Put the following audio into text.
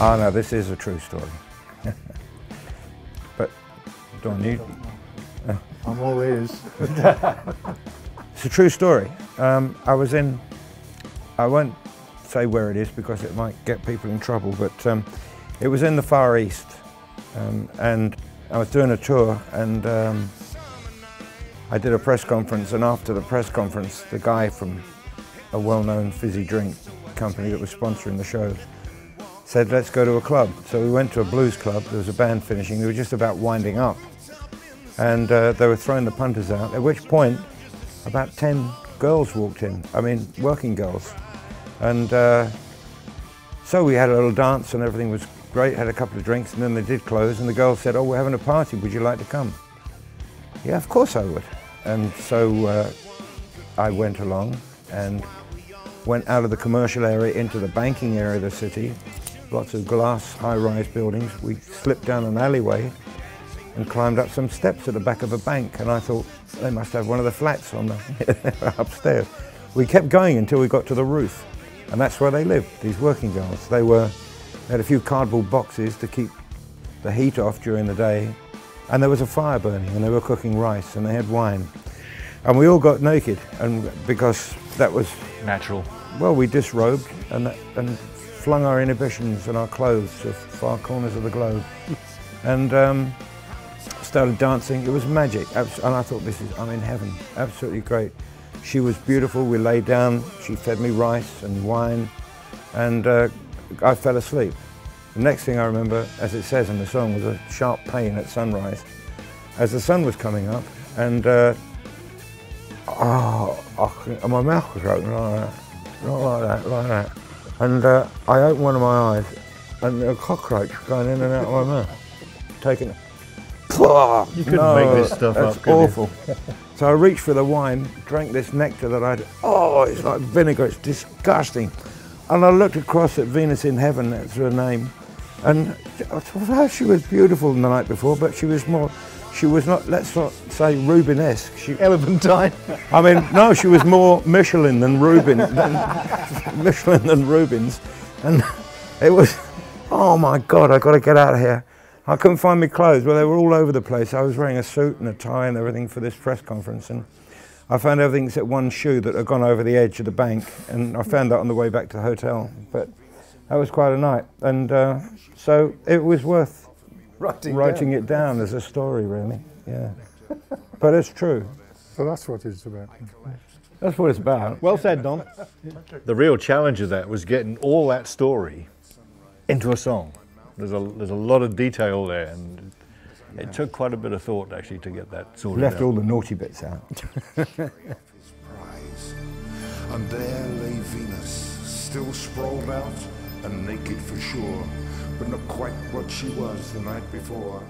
Oh no, this is a true story. But don't you? I'm all ears. It's a true story. I won't say where it is because it might get people in trouble, but it was in the Far East, and I was doing a tour, and I did a press conference, and after the press conference, the guy from a well-known fizzy drink company that was sponsoring the show said, let's go to a club. So we went to a blues club. There was a band finishing. They were just about winding up. And they were throwing the punters out, at which point about 10 girls walked in. I mean, working girls. And so we had a little dance and everything was great, had a couple of drinks, and then they did close, and the girls said, oh, we're having a party, would you like to come? Yeah, of course I would. And so I went along and went out of the commercial area into the banking area of the city. Lots of glass, high-rise buildings. We slipped down an alleyway and climbed up some steps at the back of a bank, and I thought they must have one of the flats on the upstairs. We kept going until we got to the roof, and that's where they lived, these working girls. They had a few cardboard boxes to keep the heat off during the day, and there was a fire burning, and they were cooking rice, and they had wine. And we all got naked, and because that was natural. Well, we disrobed and flung our inhibitions and our clothes to far corners of the globe, and started dancing. It was magic, and I thought, I'm in heaven, absolutely great. She was beautiful. We lay down, she fed me rice and wine, and I fell asleep. The next thing I remember, as it says in the song, was a sharp pain at sunrise as the sun was coming up, and my mouth was open like that. Not like that. And I opened one of my eyes, and a cockroach going in and out of my mouth, taking it. You couldn't make this stuff up, It's awful. So I reached for the wine, drank this nectar that it's like vinegar, it's disgusting. And I looked across at Venus in Heaven, that's her name, and I thought, she was beautiful the night before, but she was not, let's not say Rubenesque. Elephantine. I mean, no, she was more Michelin than Rubens. And it was, oh my God, I got to get out of here. I couldn't find my clothes. Well, they were all over the place. I was wearing a suit and a tie and everything for this press conference, and I found everything except one shoe that had gone over the edge of the bank, and I found that on the way back to the hotel. But that was quite a night, and so it was worth writing it down as a story, really. Yeah, but it's true. So that's what it's about. That's what it's about. Well said, Don. The real challenge of that was getting all that story into a song. There's a lot of detail there, and it took quite a bit of thought actually to get that sorted out. Left all the naughty bits out. And there lay Venus, still sprawled out and naked for sure, but not quite what she was the night before.